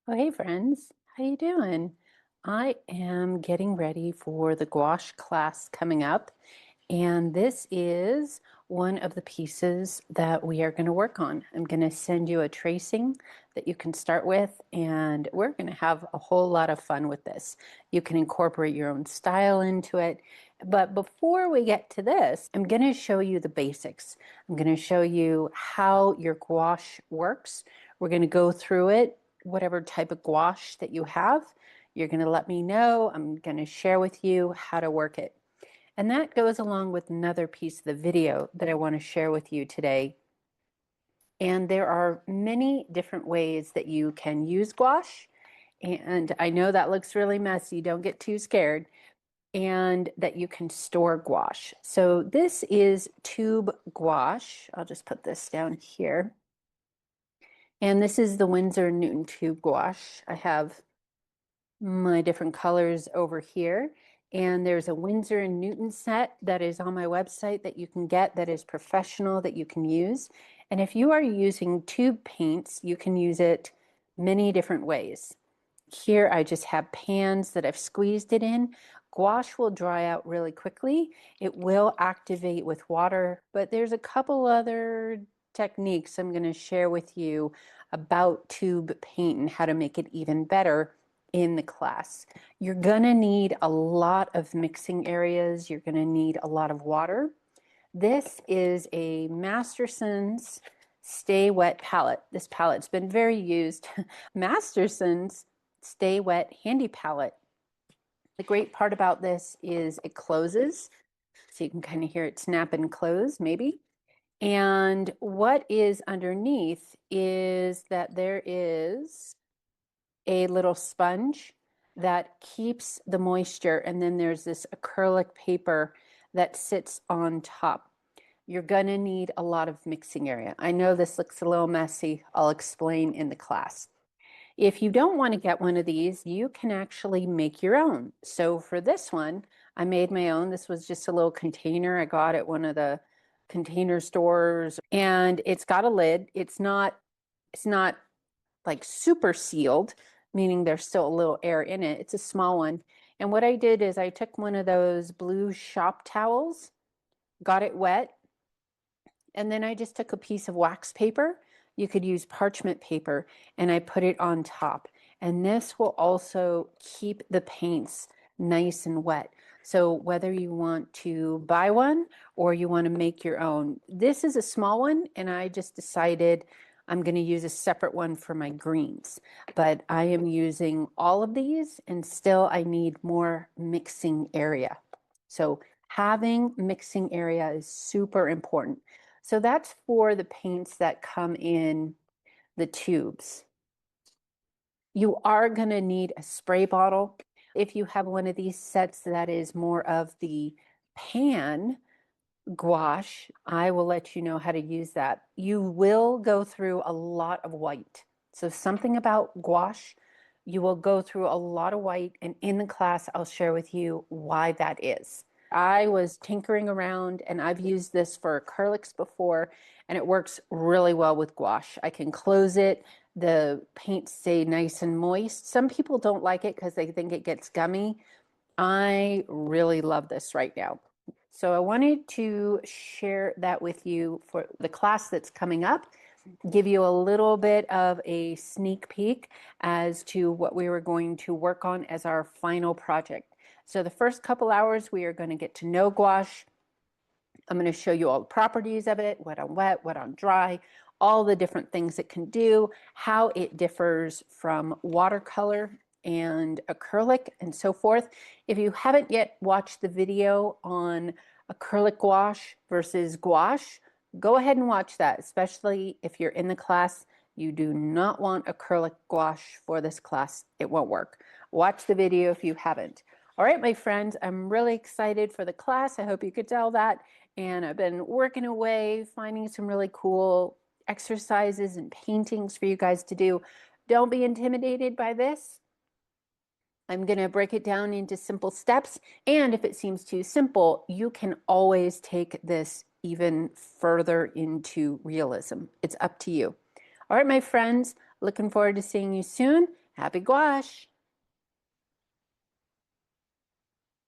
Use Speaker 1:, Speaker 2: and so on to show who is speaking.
Speaker 1: Oh, hey friends, how you doing? I am getting ready for the gouache class coming up, and this is one of the pieces that we are going to work on. I'm going to send you a tracing that you can start with, and we're going to have a whole lot of fun with this. You can incorporate your own style into it. But before we get to this, I'm going to show you the basics. I'm going to show you how your gouache works. We're going to go through it, whatever type of gouache that you have. You're going to let me know. I'm going to share with you how to work it. And that goes along with another piece of the video that I want to share with you today. And there are many different ways that you can use gouache. And I know that looks really messy. Don't get too scared. And that you can store gouache. So this is tube gouache. I'll just put this down here. And this is the Winsor & Newton tube gouache. I have my different colors over here. And there's a Winsor & Newton set that is on my website that you can get that is professional that you can use. And if you are using tube paints, you can use it many different ways. Here I just have pans that I've squeezed it in. Gouache will dry out really quickly. It will activate with water, but there's a couple other techniques I'm going to share with you about tube paint and how to make it even better in the class. You're going to need a lot of mixing areas. You're going to need a lot of water. This is a Masterson's Sta-Wet palette. This palette's been very used. Masterson's Sta-Wet Handy Palette. The great part about this is it closes, so you can kind of hear it snap and close maybe. And what is underneath is that there is a little sponge that keeps the moisture, and then there's this acrylic paper that sits on top. You're gonna need a lot of mixing area. I know this looks a little messy. I'll explain in the class. If you don't want to get one of these, you can actually make your own. So for this one, I made my own. This was just a little container I got at one of the container stores, and it's got a lid. It's not like super sealed, meaning there's still a little air in it. It's a small one. And what I did is I took one of those blue shop towels, got it wet, and then I just took a piece of wax paper. You could use parchment paper, and I put it on top. And this will also keep the paints nice and wet. So whether you want to buy one or you want to make your own, this is a small one, and I just decided I'm going to use a separate one for my greens. But I am using all of these, and still I need more mixing area. So having mixing area is super important. So that's for the paints that come in the tubes. You are going to need a spray bottle. If you have one of these sets that is more of the pan gouache, I will let you know how to use that. You will go through a lot of white. So something about gouache, you will go through a lot of white, and in the class, I'll share with you why that is. I was tinkering around, and I've used this for acrylics before, and it works really well with gouache. I can close it. The paints stay nice and moist. Some people don't like it because they think it gets gummy. I really love this right now. So I wanted to share that with you for the class that's coming up, give you a little bit of a sneak peek as to what we were going to work on as our final project. So the first couple hours, we are going to get to know gouache. I'm going to show you all the properties of it, wet on wet, wet on dry, all the different things it can do, how it differs from watercolor and acrylic and so forth. If you haven't yet watched the video on acrylic gouache versus gouache, go ahead and watch that, especially if you're in the class. You do not want acrylic gouache for this class. It won't work. Watch the video if you haven't. All right, my friends, I'm really excited for the class. I hope you could tell that. And I've been working away, finding some really cool exercises and paintings for you guys to do. Don't be intimidated by this. I'm going to break it down into simple steps. And if it seems too simple, you can always take this even further into realism. It's up to you. All right, my friends, looking forward to seeing you soon. Happy gouache!